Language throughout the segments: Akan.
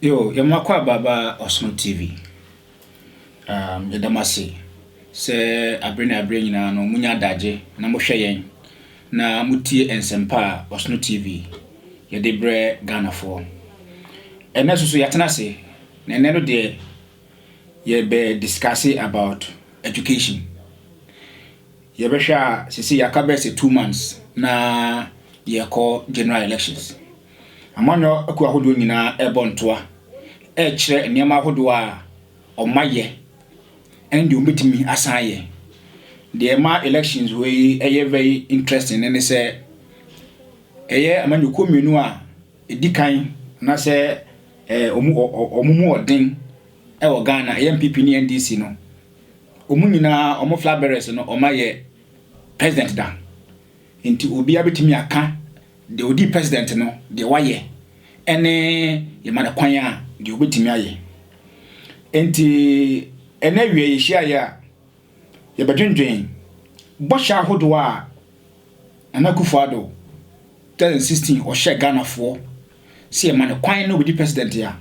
Yo, yamakwa baba Osmo TV. Yadamasi. Se abre nyina no munya daje na mohwe yen na mutie ensempa Osmo TV. Yade bre Ghana for. Ene so yatena se na ene no de ye be discussing about education. Ye be hwa sisi yakabe se 2 months na ye call general elections. Amanyo aku ahodo nyina ebontoa kire niam ahodo a omaye and ometimi asaye the ma elections we very interesting and say amanyo komenu a edikan na say omumu odin wo Ghana MPP ni NDC no omu nyina omo flag bearers no omaye president da enti obi abetimi aka the odi president no the waye ene yemana kwan a the obetimi aye enti ene wie yehia ya yebadwendwen bosha hodo a anakufuado 2016 o she Ghana for see yemana kwan no odi president ya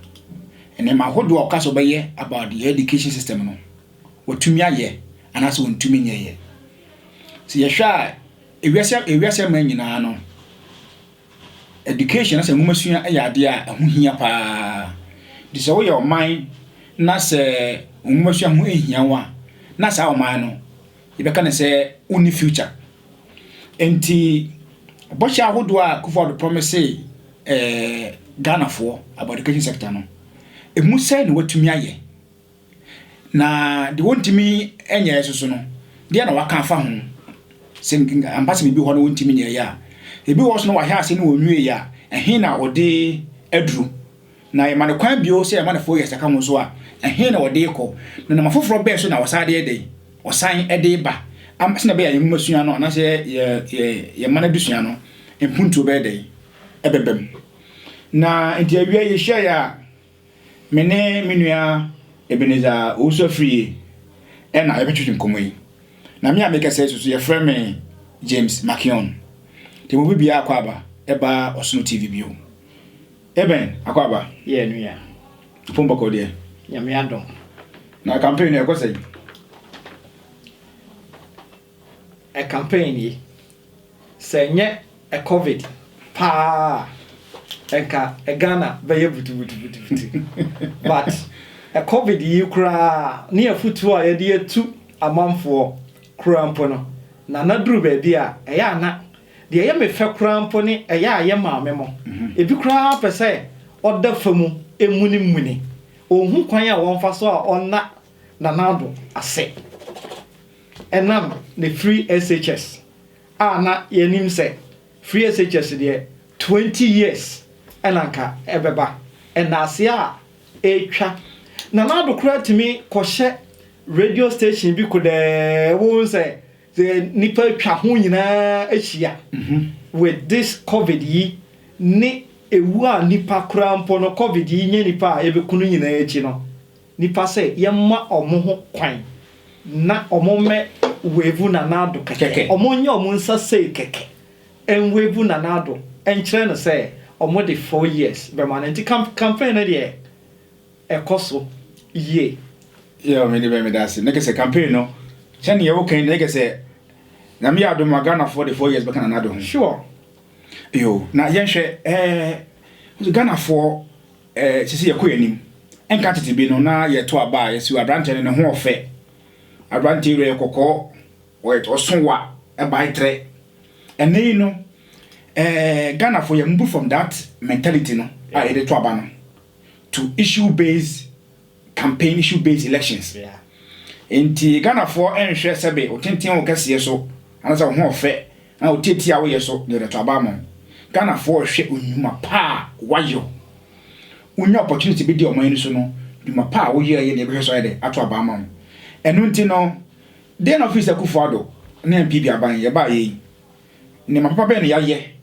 ene ma hodo o kaso beye about the education system no wotumi aye anaso wontumi nyeye see yehwa ewiase man nyina no education as a mumasua ayade a ho hia pa de se wo ye oman na se mumasua ho ehia wa na sa oman no yebeka ne se uni future enti bosha hodo a kufor the promise Ghana for about education sector no emu sai ne watumi aye na de wontimi enye esoso no de na waka afa ho sen ambassador bi ho no wontimi nye ya ebi wo so no wa hia ase no onwie ya ehin na ode aduru na ye mane kwan bio se ye mane 4 years aka ho so a ehin na ode ko na mafoforo be so na wasade ede osan ede ba am se na be ya masua no na se ye mane dusua no empuntu be de ebebem na enti awia ye hia ya mene menua Ebeneza also free na ye betwetwe nkomoyi na me ameka say so ye frame me James Makion temo bibia akwaba eba Osno TV bio eben akwaba ye nua pomba ko de nyame adom na campaign e ko say a campaign yi senye a covid pa enka e Ghana be ye butu but a covid yi kura ne afutu a ye de atu amanfo kura mpo no na naduru ba bia e ya na de ye me fe kura mpo ne e ya ye maame mo ebi kura pese oda famu emuni muni ohun kwan a won fa so a onna na nado ase enam the free SHS na ye nim se free SHS de 20 years enanka ebeba enase a etwa na nado kura timi kohye radio station bi kode won say the nipa twa ho nyina ahia with this covid yi ni ewu a nipa kura mpo no covid yi nye nipa a ebekunu nyina echi no nipa say yemma omo ho kwan na omo me wevu na nado keke omo nye omo nsa say keke en wevu na nado en kire no say omo de 4 years be man anti campaign na de ekoso ye yeah me be me dase na kese campaign no chani ye wo kan na kese na me ado Ghana for the 4 years back na nado sure yo na yenhwe Ghana for sisi ye koyanim enka tete bi no na ye to aba ye si abrante ne ho ofe abrante re kokko osonwa e bai tre enei no Ghana for ye move from that mentality no a ye to aba no to issue based campaign, issue based elections. Yeah. Enti Ghana for enhwe sebe otenten wo kase so anasa ho ofe na oteti a wo ye so de to aba mo Ghana for hwe onyuma pa wayo unya opportunity bi de oman ni so no duma pa wo ye ne be so de ato aba mo enu nti no den officer Kufuado na MPP aban ye ba ye ne mapapa be ne ya ye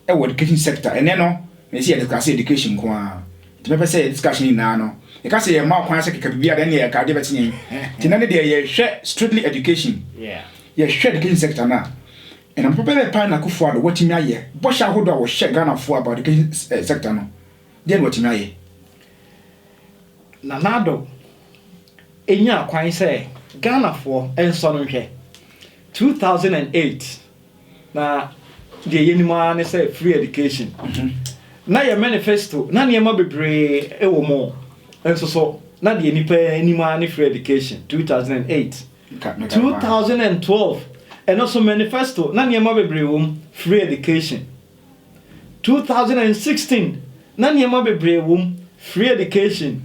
e wo education sector ene no me see education ko a ti me say discussion na no e ka say ma kwan say keka bibia de ne ye ka de betinye ti na ne de ye hwe strictly education yeah ye hwe education sector na and I'm prepared to Kufuado what him aye. Bosha hodo wo hye Ghana for about the sector no. Then what him aye. Nanado enya kwan say Ghana for enso no hwe 2008 na the yenima ne say free education na your manifesto na niema bebre ewo mo enso so na the nipa enima ne free education 2008 2012 and also manifesto na niema bebre wo free education 2016 na niema bebre wo free education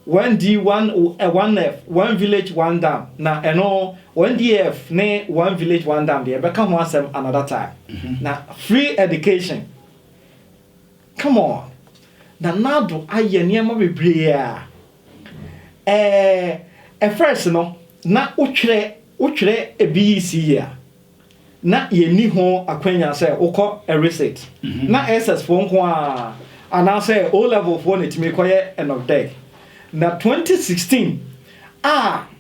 1D 1F 1 village 1 dam na eno 1DF ne 1 village 1 dam dey be come asem another time na free education come on na nado aye niema bebre first no na utwere EBC ya na yeni ho akwanya say ukọ a receipt na SS for nko a ana say O level for netimi koye end of day na 2016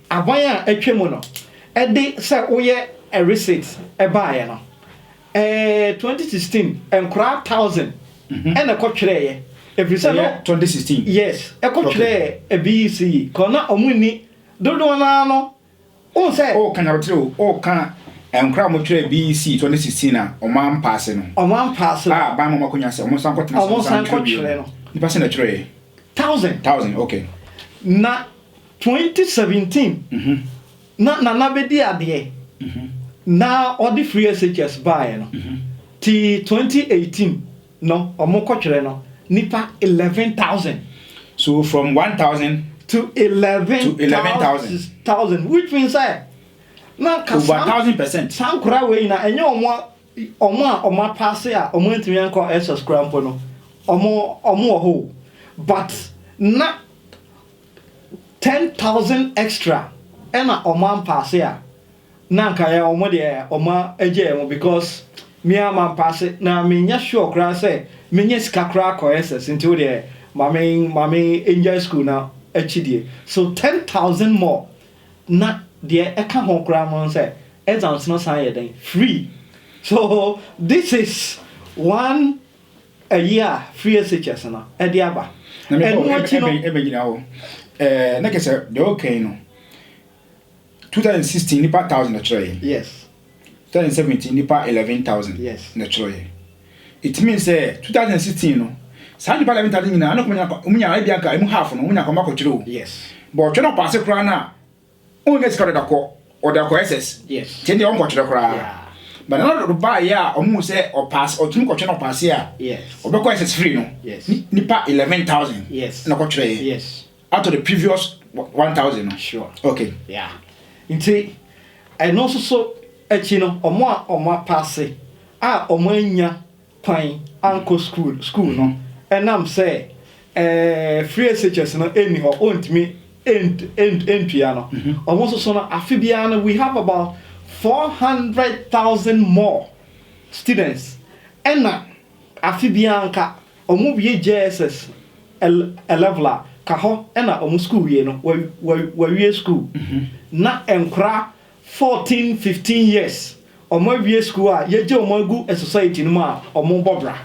abaya atwemu no ede say oye a receipt e baaye no 2016 enkura 1000 ena kotwere ye every say no 2016 yes e kotwere a BEC kona omuni dodo na no o say o kana wotro o kana enkura mo twere BEC 2016 na o man pass no ba mo makonya se o mo san kotena no ni pass na twere 1000 okay na 2017 na bedi ade na odi free SHS buy no ti 2018 no omo kwetwere no nipa 11,000 so from 1,000 to 11,000 which means na over 1,000% sankura we na enye omo pass ya omo ntimi anko SS crampo no omo ho but na 10,000 extra ena omo pass ya na nka ya omo de omo eje mo because me am pass na me nya sure kra say me nya sika kra ko SS into de mame angel school na achidie so 10,000 more na de eka ho kra mo say exams no say den free so this is one a year free SHS na e de aba and what you know na kese de okay no 2016 nipa 1,000 na try yes 2017 nipa 11,000 yes na try it means 2016 no sa nipa 11,000 na no munya ai bia ka mu half no munya koma ko tire yes but twe no pass kra na o nge skare da ko o da ko SS yes tie de on ko tire kra but na do buy ya o mu say o pass o tun ko twe no pass ya yes o be ko SS free no yes nipa 11,000 yes na ko tire yes out of the previous 1,000 no sure okay yeah nti I know so echi no omo pass omo anya kwan anko school no enam say free SHS no eni ho ontimi entria no omo so no afibia no we have about 400,000 more students ena afibia nka omo bie JSS level ka ho ena omo school ye no we school na enkra 14-15 years omo wie school a yeje omo agu a society no ma omo bobra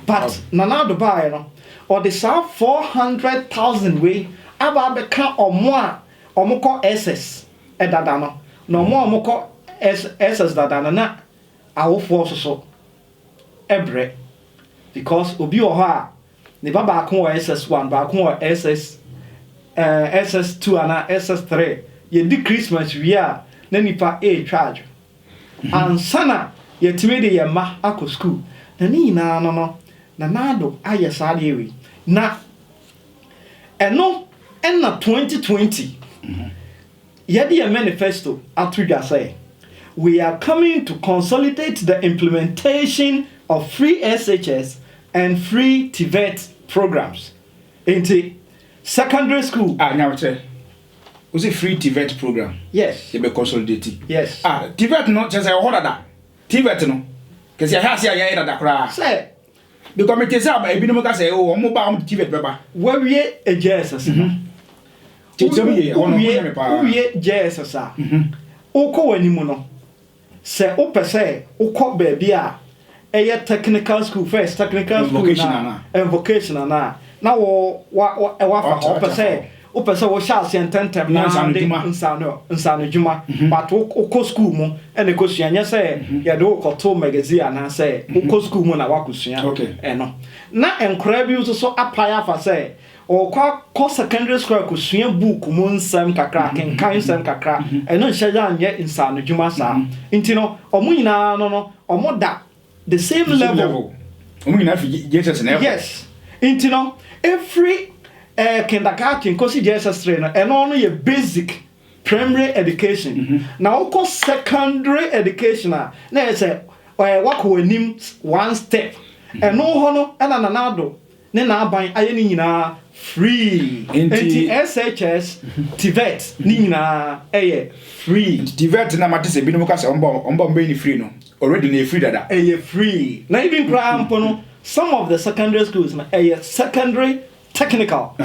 but nana do buy no or the south 400,000 way aba be ka omo ko SS edada no na omo ko SS dada na awofo so ebre because obi o ha ne baba ko SS1 ba ko SS2 ana SS3 ye di Christmas we are na nipa charge and sana ye timede ye ma akọ school na ni na no na nado aye sade we na eno na 2020 ye di manifesto atudwa say we are coming to consolidate the implementation of free SHS and free TVET programs into secondary school now was a free TVET program. Yes. You be consolidated. Yes. TVET no just a order that. TVET no. Cause you have say ya that cry. Say because me tell say e bi no ka say o mo ba TVET beba. We wie JSS no. Tell me ono me pa. We JSS a. O ko wani mu no. Say o pese o ko ba bia eye technical school first technical school vocational na vocational na wo fa ho pese person wo sha ase ententem na nsano juma but wo school mu ene kosua nya say ye do koto magazine na say wo school mu na wakosua no na enkra bi so apply afa say o kwa secondary school kosua book mu nsam kakra kenkan nsam kakra eno hya ya anye nsano juma sa intino omo nyina no omo da the same level omo nyina fi Jesus na yes intino every kindergarten kosi Jesus train and only a basic primary education now of secondary education na say wako enim one step and no hono and ananado ne na aban aye ni nyina free anti SHS TVET ni nyina free TVET na mate se binu ka se omba mbe ni free no already na free dada free na even crampo no some of the secondary schools na secondary technical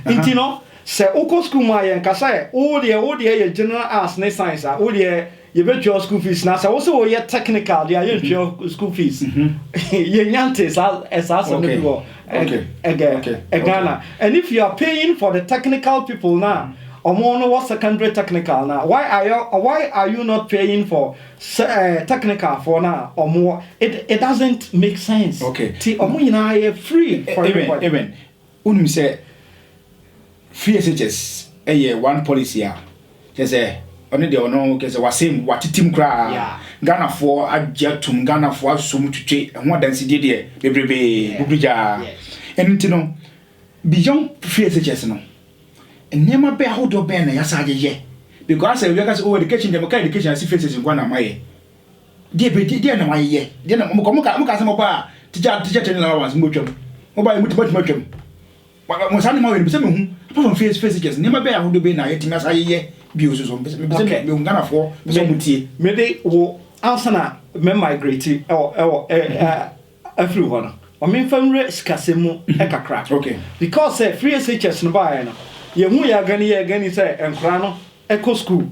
intino se oko school ma yen ka say o de ye general arts na science o de ye betwa school fees na say wo se wo ye technical de ye betwa school fees ye nyante sa so no go Ghana and if you are paying for the technical people now omo no what secondary technical now why are you not paying for technical for now omo it doesn't make sense ti omo nyina free for everybody even unim say free SHS one policy a say oni de ono ke say wasem watitim kra Ghana for ajatum Ghana for asum twetwe ho dansi de bebrebe bubrija entino beyond free SHS no enema be ahodo be na yasa ageye because we can say education dem ka education as free SHS ngwa na maye de na maye de na mo ka say mo ba teacher tell na once mo twam mo ba mo twam mo sani ma we be say me hu apart from free SHS enema be ahodo be na yetima sa ageye bi osuso be say me Ghana for be so mutie me de wo ansana me migrate everyone o me famre skasemu kakra because free SHS no ba no ye hu ya gani say enkra no eco school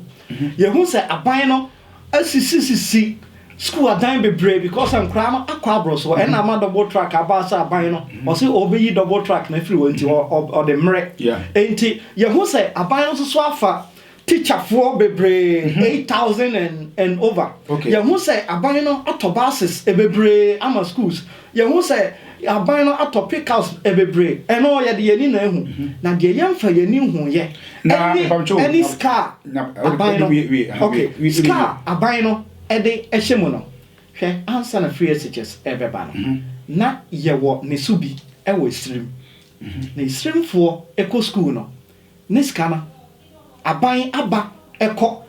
ye hu say aban no asisi school adan bebre because enkra no akwa abro so e na ma double track aba say aban no o say obeyi double track na free wonti o de mre enti ye hu say aban no so afa teacher for bebre 8,000 and over ye hu say aban no autobuses e bebre ama schools ye hu say aban no atop pickhouse ebebre eno ye de yeni na ehu na de yemfa yeni hu ye any scar aban no scar aban no e de ehemu no hwe answer na free SHS ebeba no na ye wo ne subi e wo stream na stream for eco school no ne scar na aban aba eko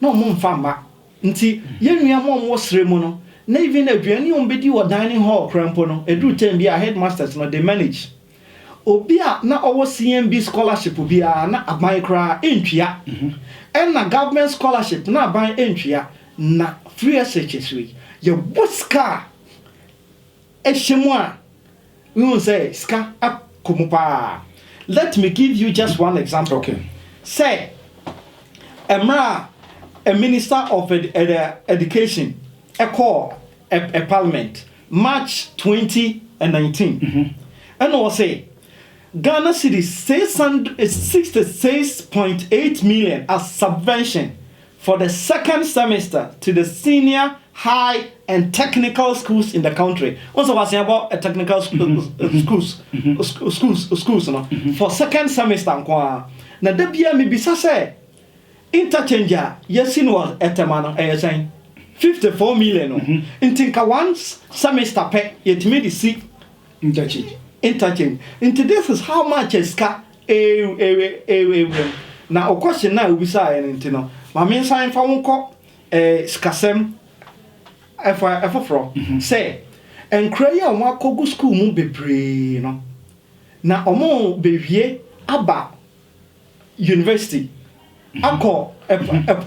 na omo mfa ma nti ye nua mo stream no na even aduani ombedi wo dining hall crampo no edu time bi a headmasters no they manage obi a na owo CMB scholarship bi a na aban kra entwia na government scholarship na aban entwia na free SHS we ye boska ehemu a we won say ska akomupa. Let me give you just one example. Say a minister of education a call a parliament March 2019 and will say Ghana city 66.8 million as subvention for the second semester to the senior, high and technical schools in the country. Also was about a technical schools no? For second semester na debia me bisa say interchanger yesin was etemano saying 54 million no intinka once semester pay yet me see interchange into this is how much is ka na o question na ubisa entino ma me sign fa wonko skasem efofro say enkra ya won akogu school mu bebre no na omo bewie aba university akọ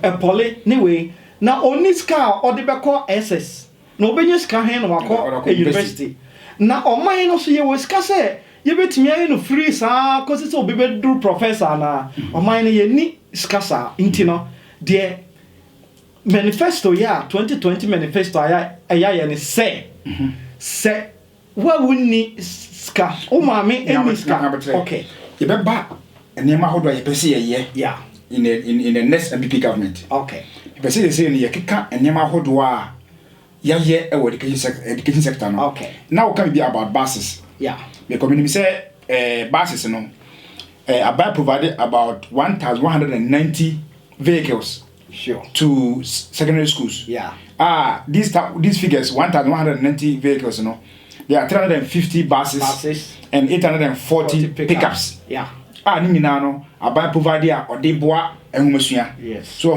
epole niwe na oniska odebeko SS na obenye ska hen no akọ university na oman no so ye weska se ye betimi ayi no free sa kosi se obebedu professor na oman no ye ni ska sa intino de manifesto ya 2020 manifesto ya ye ne se wa wonni ska o ma me eni ska okay ye beba nneɛma ahodoɔ a yɛpɛ sɛ yɛyɛ yeah in the next MPP government. okay yɛpɛ sɛ yɛsɛ no yɛkeka nneɛma ahodoɔ a yɛyɛ ɛwɔ education sector no. okay now we can be about buses. yeah because when you say buses no Abai provided about 1,190 vehicles sure to secondary schools. yeah these figures 1,190 vehicles, you know, there are 350 buses and 840 pickups. Yeah. Ni nyina no Abai provided a odeboa ehumesua. Yes. So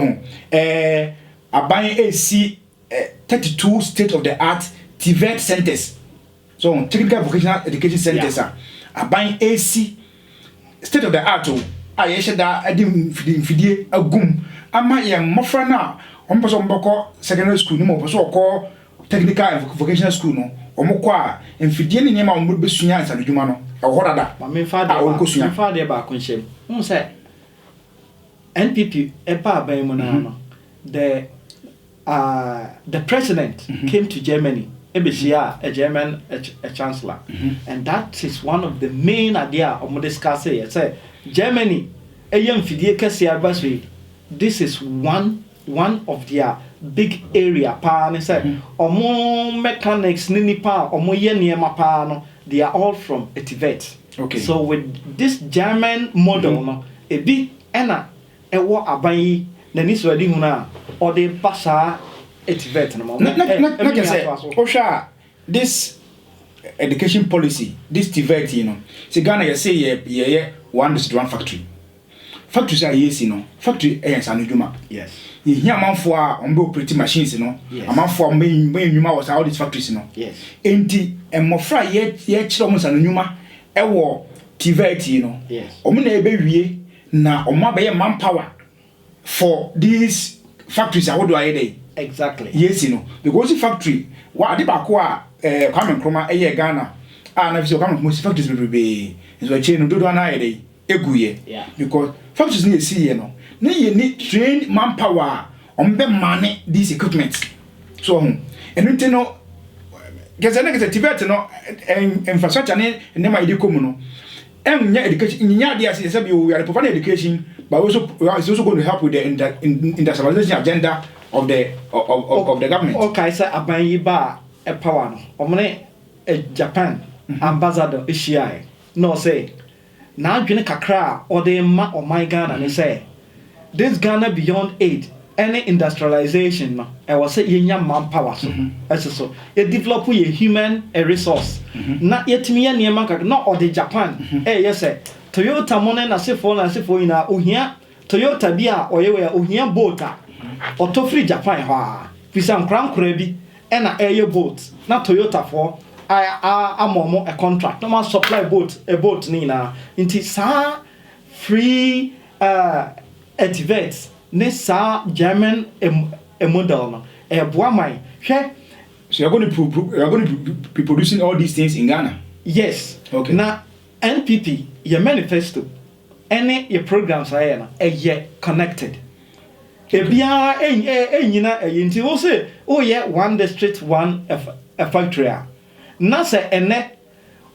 Abai AC 32 state of the art TVET centers. So technical vocational education centers Abai AC state of the art yeshe da adim fidie agum ama ye mmofra na omposo mboko secondary school ni mo poso okọ technical and vocational school no omokọ a mfidie ni nyema ombo besua ansadwuma no ehọ dada ma me fa de ba konhyem say NPP epa ban mu na no the president came to Germany a German a chancellor and that is one of the main idea of discuss here say Germany fidie kese abaswe this is one of their big area pa ne say omo mechanics ni nipa omo ye niema pa no they are all from TVET. Okay, so with this German model no ebi ena ewo aban yi na ni so adi hu na or the pasa TVET no na say osha this education policy this TVET you know say Ghana you say ye one district one factory say yes no factory sanuduma. Yes, here amanfo a ombe operate machines no amanfo a menwuma was all these factories no. Yes, enti emofra ye kire omo sanuduma ewo TVET no. Yes, omo na ebe wie na omo abaye manpower for these factories ahodo ayede. Exactly. Yes, you know, because the factory, what ade ba ko a Kwame Nkrumah Ghana, na fi Kwame Nkrumah factories be so chain no do na ayede eguye. Yeah. Because factories ni see here no, na ye need trained manpower on be manage these equipment. So and you know, get TVET no infrastructure ne ma ide komu no. Education, we are providing education, but it's also going to help with the industrialization agenda of the government. Okay, so aban ba e power no. Omne Japan ambassador Ishia no say na adwene kakra or the ma o my Ghana ne say this Ghana beyond aid any industrialization no e was say yenya manpower so so e develop a human resource na yetimi ya niema kakra na or the Japan yes Toyota money na sefo ina ohia Toyota bia oyewe ohia boat auto free Japan ha bisa nkran bi na air boat na Toyota for amomo a contract no man supply a boat ni na inti sa free TVET ne sa German a model no e boa mai hwe. So you're going to be producing all these things in Ghana? Yes. Okay. Na NPP your manifesto any your programs are na connected. Ebia enyina eyinti wo say oh yeah one district one a factory na say ene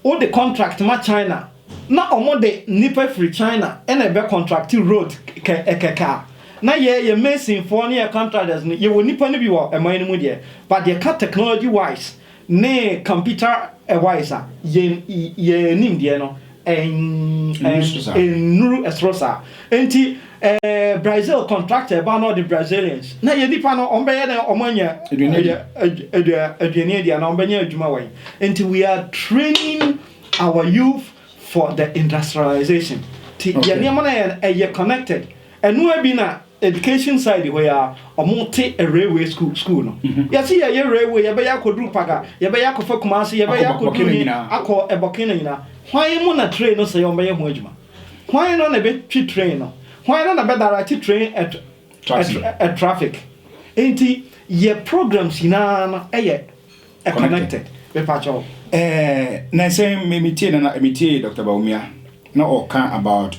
o the contract ma China na omo de nipa free China ene be contract road keka na ye mason for ne contractors ye wo nipa ne bi wo eman ne mu de but the technology wise ne computer wise ye nim de no nuru esrosa enti Brazil contractor ba no the Brazilians na ye nipa no ombeye na omanya aduane dia na ombenya adwuma wan enti we are training our youth for the industrialization ye niam na ye connected enu abi na education side where omonte a railway school no ya see ye railway ye be yakodru paga ye be yakofa kumase ye be yakodru ni akọ ebokina nyina hwan mu na train no say ombeye ho adwuma hwan no na be twi train no hwan na be direct train at traffic enti ye programs ina na eye connected be pacho na say me tie Dr. Bawumia na o kan about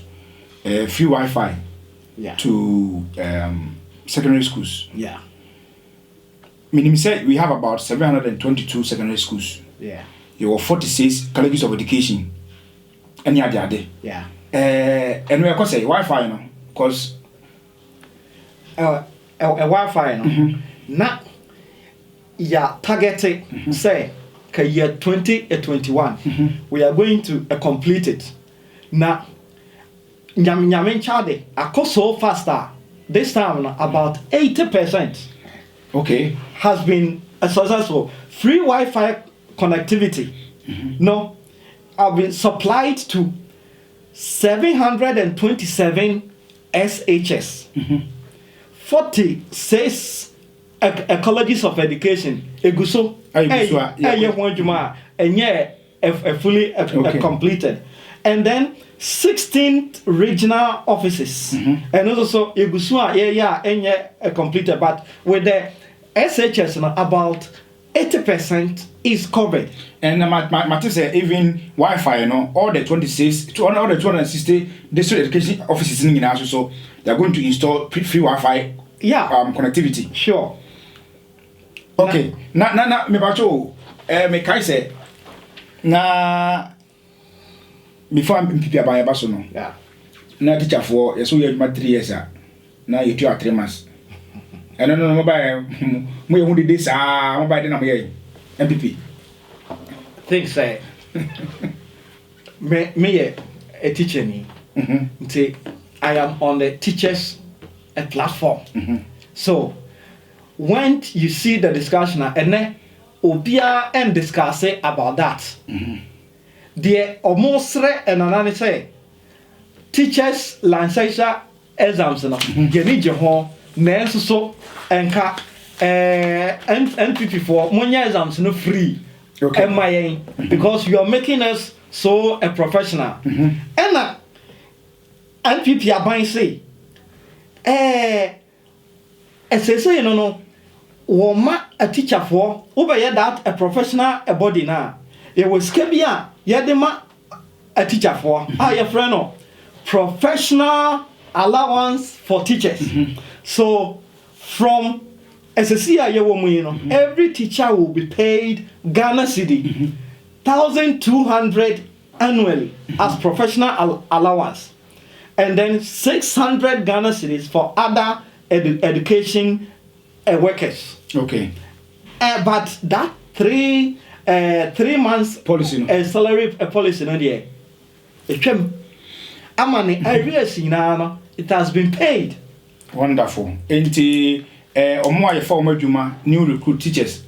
free Wi-Fi to secondary schools. Yeah. Meaning say we have about 722 secondary schools. Yeah. You have 46 colleges of education. Any other day. Yeah. and we are say Wi-Fi no, cause a Wi-Fi no. Na ya targeted say ka year 2021 we are going to complete it. Na nyame chade akọ so faster this time about 80% okay has been successful. Free Wi-Fi connectivity no have been supplied to 727 SHS 46 colleges of education eguso fully completed, and then 16 regional offices and also eguso completed, but with the SHS about 80% is covered. And Matthew say even Wi-Fi, all the 260 district education offices in Guinea, so they are going to install free Wi-Fi connectivity. Sure. Okay. Na me bacho me kai say na before MPP abaya baso no. Yeah. Na teacher for yeso ye 3 years na you 3 months. No mobile mo ye hu de sa mobile de na mo ye MPP. Think say me a teacher ni. I am on the teachers platform. So when you see the discussion and then obia and discuss about that. The almost and another say teachers licensure exams no you need your home nenso so enka NPP for monya exams no free. Okay. MIA because you are making us so a professional. And NPP aban say say no woma a teacher for over that a professional a body na it was kebia yedema a teacher for your friend no professional allowance for teachers. So from every teacher will be paid Ghana cedi 1,200 annually as professional allowance, and then 600 Ghana cedis for other education workers. Okay. But that 3 months policy no. Salary policy no there. It has been paid. Wonderful. Enti omo aye for adwuma new recruit teachers.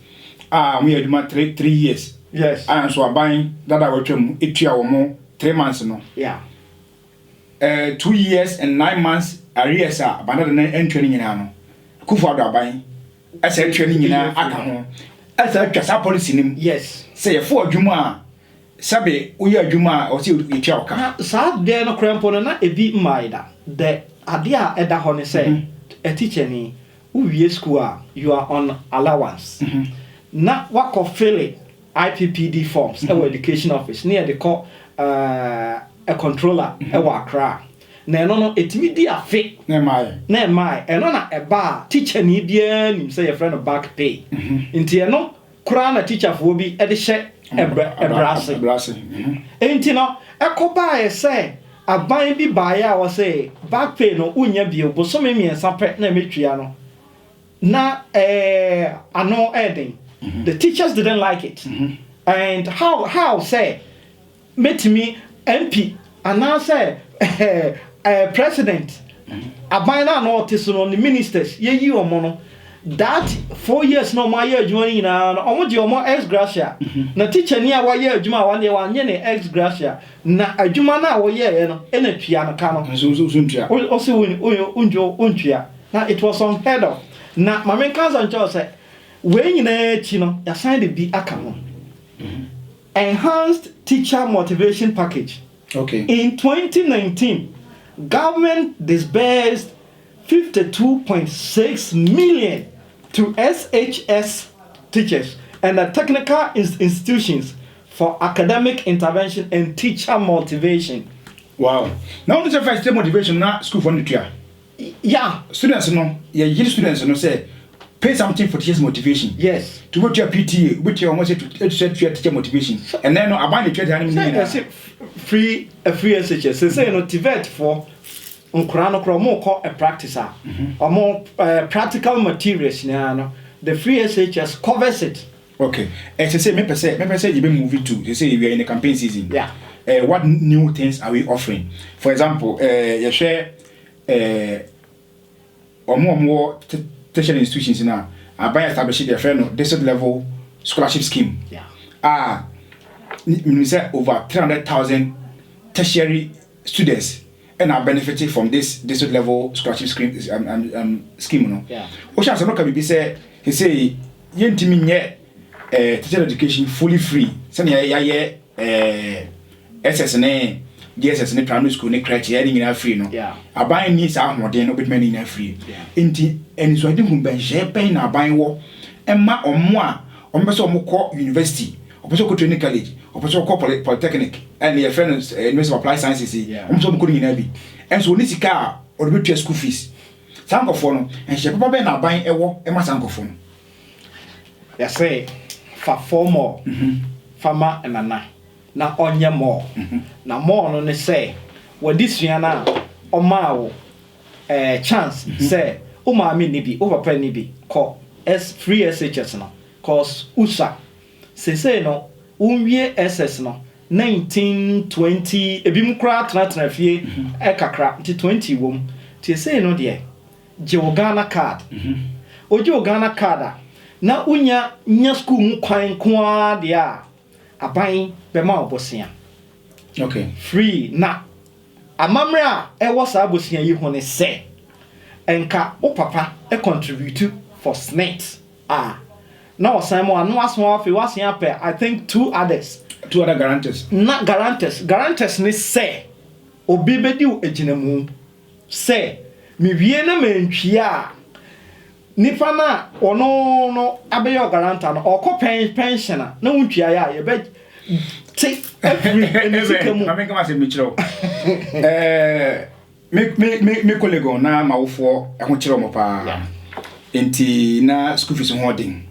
We adwuma 3 years. Yes. And so aban dada watwam etua omo 3 months no. Yeah. 2 years and 9 months arrears abana na entwani nyina no. Kufu ado aban asa entwani nyina aka ho. Asa twasa policy nim. Yes. Say for adwuma sabe uye adwuma o se etua oka. Sa de no krempo na ebi maida. The idea eda ho ne say a teacher ni uwie school you are on allowance. Na wako fill IPPD forms education office near the call a controller Accra. Na no etimi di afe Na mai eno na eba teacher ni bia nim say your friend back pay. Nti eno kura na teacher fo bi e de hye ebrase. Enti no ekoba e say aban bi baaya wo say back pay no unya bio boso me miensa pe na metwia no. Na ano eden. The teachers didn't like it. And how say met me MP and now say president abina no tiso no the ministers ye omo no that 4 years no my year adwuma na omo je omo ex gratia na teacher ni a wa year adwuma wa ne wa nye ne ex gratia na adwuma na wo year no e na tua no ka no so tua o se untua na it was unheard of. Na mama kanza ncho say we nyina chi no ya sign the bi aka ho enhanced teacher motivation package. Okay. In 2019 government disbursed 52.6 million to SHS teachers and the technical institutions for academic intervention and teacher motivation. Wow. Now this first motivation na school for nutrition. Yeah. Students no, students no say pay something for teachers motivation. Yes. To go to your PTA, which you almost to teacher motivation. And then no abandon the trade free SHS say no TVET for nkura no kro mo ko a practice or more practical materials no the free SHS covers it. Okay. And say me per se you be moving to. They say we are in the campaign season. Yeah. What new things are we offering? For example, you share or more tertiary institutions now are by establishing their friend district level scholarship scheme. Yeah. We say over 300,000 tertiary students and are benefiting from this district level scholarship scheme. No. Yeah. Ocean Sanoka be say he say yentimi nye teacher education fully free. Send ya SS ne GSS ne primary school ne crèche ya ni free no. Yeah. Aban ni sa ahode no betman ni free. Yeah. Enti eni so adin hu ben je pen na aban wo emma omo a omo so omo ko university, omo so ko training college, omo so ko polytechnic and your friends University of Applied Sciences omo so ko ni na bi. En so ni sika o be twa school fees. Sankofo no en je papa be na aban ewo emma sankofo no. Ya say fa formal fama enana na onye more na more no ne say wadi sua na oma wo chance say o ma me ni bi o papa ni bi ko free SHS no cause usa say no unwie SS no 1920 ebim kra tena fie kakra nti 20 wom ti say no de je Ghana card oje Ghana card na unya nya school mu kwan kwa de a aban be ma obosia. Okay. Free na amamre a e wo sa abosia yi ho ne se enka o papa e contribute for SNET na osan mo anu aso afi wasia pe I think two other guarantors. Na guarantors ne se obi bedi o ejinamu se mi wie na mentwia nipa na ono no abeyo garanta no okọ pension na wuntwia ya ye be ti every I make am say me chiro me colleague na mawofo ehun chiro mo pa enti na school fees holding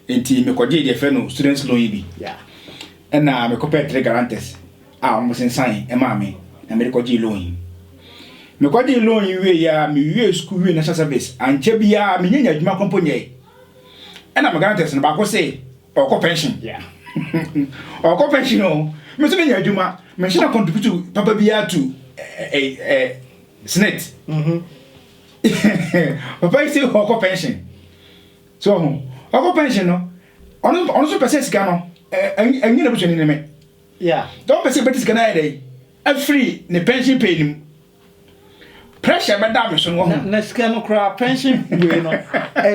enti me kwaje de fe no students loan bi na me copy 3 guarantors almost sign e ma me na me kwaje loan me kwadi loan yiwe ya me wiwe school wiwe national service anche bia me nyanya adwuma komponye e na me guarantors na ba ko say okọ pension okọ pension no me so nyanya adwuma me should contribute papa bia to SNET papa say okọ pension so okọ pension no ono so pese sika no enyi na buso ni me don't pese betis kana dey free ne pension pay nim pressure be da me so no na sika no kra pension we no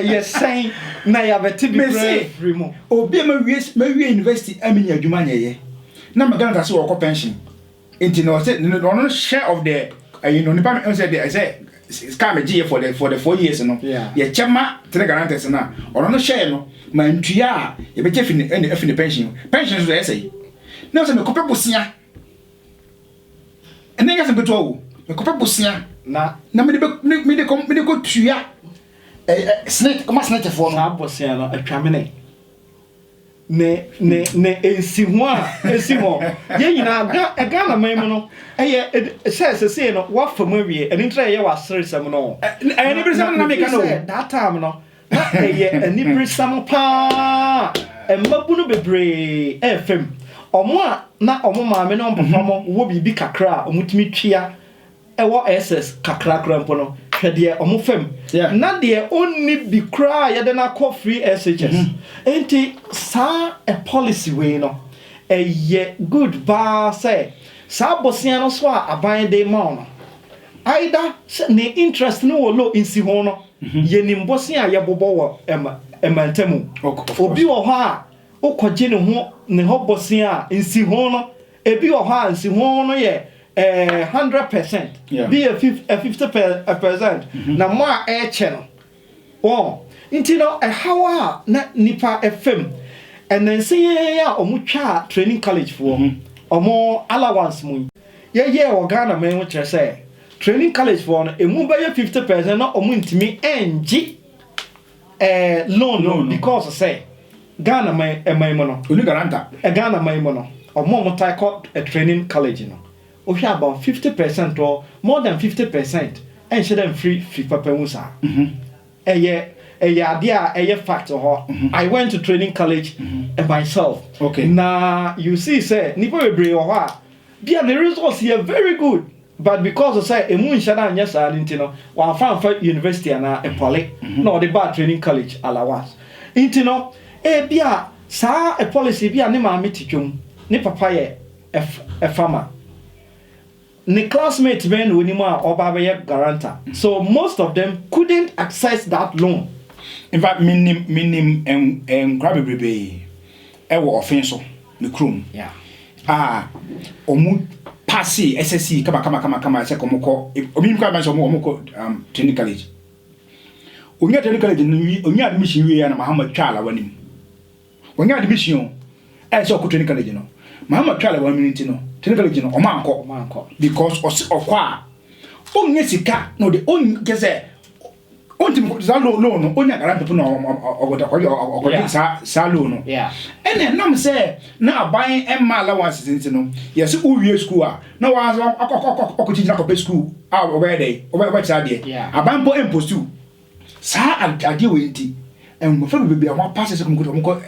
yes saying na ya beti bi free mo obi ma wie university amenya adwuma nyeye na magana say okọ pension enti no say no share of the nipa me say I say scam GA for the 4 years no ye chema 3 guarantors na no share no ma ntua ye be chefi ni pension so say na say me kope bosia ene nga se beto wo me kope bosia na me de ko tua SNET comment SNET for na bosia no atwamene ne ensi ho ye nyina ga na man mu no eye say no wa fam awie eni ntra ye wa sere sam no eni brisam na me ka no that time no na eye eni brisam pa emmabu no bebre fm omo a na omo maame no papa mo wo bibi kakra omutimi twia ewo SS kakra krampo no hwede omo fam na de onni bi kra ye de na call free SHS enti sa a policy we no ye good ba say sa bosia no so a aban de ma no either ne interest no wo low insi ho no ye ni mbosia ye bobo wo emantamu obi wo ha ukwaje ne ho bosia insi ho no ebi wo ha insi ho no ye 100% be a 50% na mo a channel nti no hawa na nipa fm and then say ya omutwa training college for omo allowance mu ye o Ghana men wo kire say training college for no emu ba ye 50% na omu ntimi enji loan because say Ghana men mo no uni garanta Ghana men mo no or more a training college, you know. We have about 50% or more than 50%, and she them free papemusa. A year fact or I went to training college and myself. Okay. Now you see, say, Nipo Ebre or what? The results here very good. But because of say a moon shada yes I didn't know one found university and a poly no the bad training college alawas. Intino bia sa a policy bia ne ma meticum ne papa ye a farmer. Ne classmates men winima or babaye guarantor. So most of them couldn't access that loan. In fact, minim and grab a baby. Ewo offense me chrome. Yeah. Omu passé SSC kama se komoko omi kwa ban so omoko training college onya training college ni onya admission wi na Muhammad Twala wanim onya admission so ko training college no Muhammad Twala wanim ti no training college no o manko because okwa onya sika no de on gese ontim za loan no onya garant po no ogota ko sa loan no yeah ene nam say na aban emma allowance tinti no yes uwie school na wa akokokokochi na ko school obe dey obe cha dey aban po impostu sa ade we nti em fa bebe a pass se ko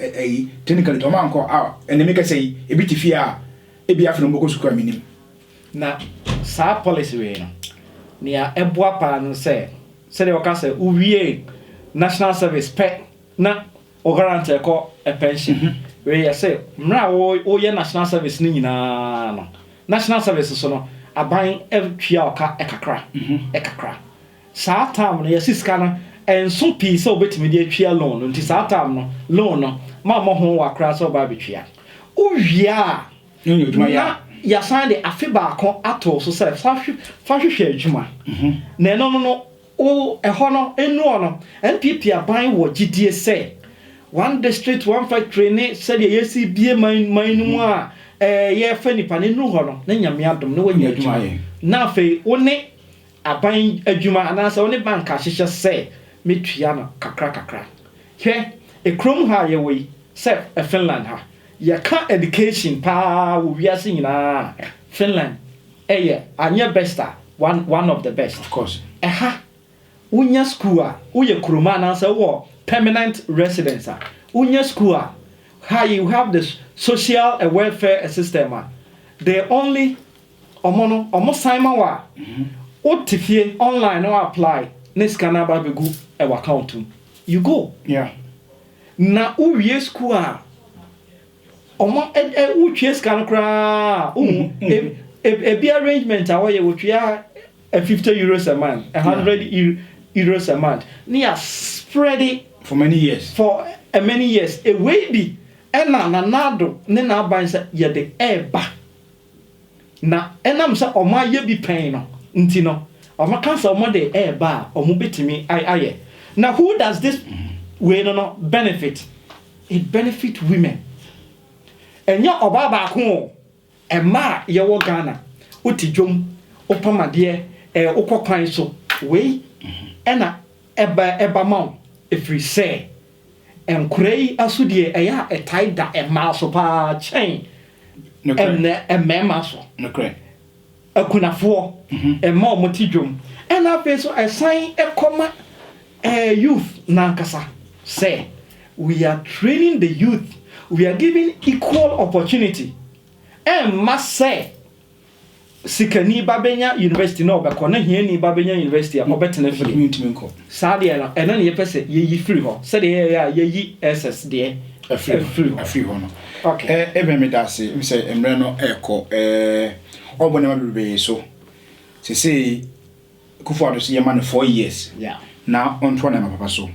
technically to man ko ene make say e bi tifia e bi afro mboko school minim na sa policy we no nia eboa pa no say de waka uwie national service pe na o guarantee ko a pension we say mra wo ye national service ni nyina no national service so no aban etwa oka ekakra sa time no yesiska no enso pi so obetimi de atwa loan no nti sa time no loan no ma mo ho wakra so ba betwa uwia ya sign the afiba ko ato so say fa hwehwe adwuma na no o eho no enu no NPP aban wo gidie say one district one factory ne said yesi bie man mu a ye fa nipa ne nu ho no na nyame adom no wanya adwuma na fe wo ne aban adwuma anasa wo ne bank ahyehyɛ say metua no kakra hwe ekrom ha ye we say Finland ha ya ka education pa wo wiase nyina Finland anya besta one of the best of course unya school uye kuruma na say wo permanent residence unya school how you have this social and welfare system they only omo sign wa otifie online or apply this kana ba begu e account you go na uwie school omo utwie scan kra e be arrangement away wotwia €50 a month, €100 a month. Near spread it for many years. Many years. A way be ena na nado ne na ban say ye de eba. Na enam say o ma ye bi pen no nti no. O ma kan say o mo de eba o mo betimi aye. Now who does this way no benefit? It benefit women. Enya oba ba ko e ma ye wo Ghana. Otidwom opamade ukokwan so we ena eba maw efri say enkurei asudie eya etaida ema so pa chen emema so nokre akunafo ema omotidwom ena fe so esan ekoma youth nankasa say we are training the youth, we are giving equal opportunity must say Sikani Babenya University no be kona hiani Babenya University obetena fi community menko sade na eno ne yepese ye free ho sade ye yi SS de free ho no okay ebe me dase me say emre no eko obone ma bebe so say kufu ado se yema no 4 years now on twa na papa so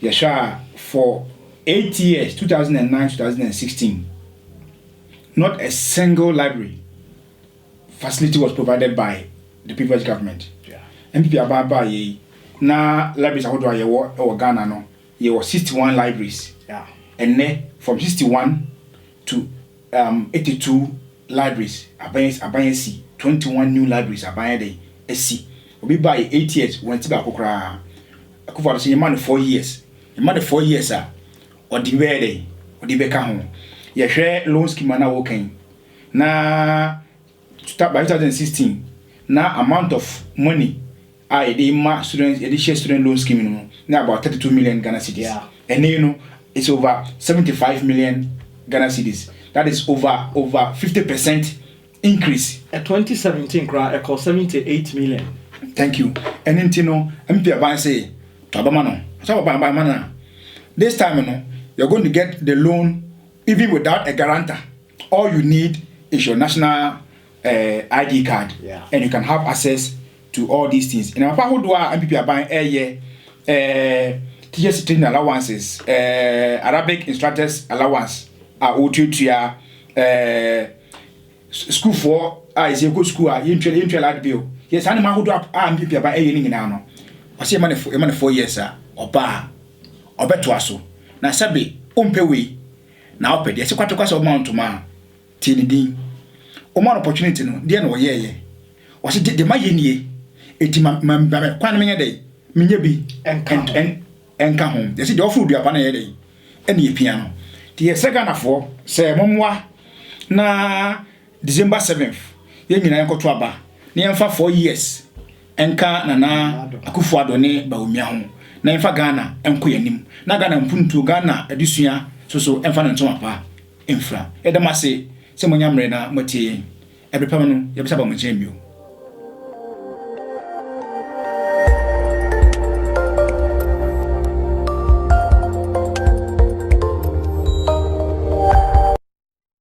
ye sha for 8 years 2009 2016 not a single library facility was provided by the people's government. MPP ababa ye na libraries ahodo aye Ghana no ye 61 libraries. And ne from 61 to 82 libraries abaye si 21 new libraries abaye dey si obi buy 8 years went back kokra akufo say man 4 years e man 4 years odi be dey odi be ka ho ye hwe loan scheme na wo kan na start by 2016 na amount of money the students the share student loan scheme no na about 32 million Ghana cedis. Yeah. And you know it's over 75 million Ghana cedis. That is over 50% increase. A 2017 crowd it cost 78 million. Thank you. And then you know MP Aban say to Abamano. So Abamana. This time you know you're going to get the loan even without a guarantor. All you need is your national ID card. Yeah. And you can have access to all these things. And apa ho do a MPP aban teachers training allowances, Arabic instructors allowance, otutua school for is a good school intra lad bill. Yes, animal ho do a MPP aban ni nyina no. O say man 4 years oba obeto aso. Na sabe ompewe na opede se kwatokwa so amount ma tinidin. O man opportunity no dey na oyeye. O say de mayenie eti kwan menye dey menye bi enka home. They say the offer dua pa na ye dey ene ye pia no. The second afo say momwa na December 7th ye nyina enkoto aba na yemfa 4 years enka na Akufo-Addo ne Bawumia ho na yemfa Ghana enko yanim na Ghana mpuntu Ghana adusua so emfa na ntoma pa emfra edema se monyamre na motie ebrepam no yebisa ba mo chembio.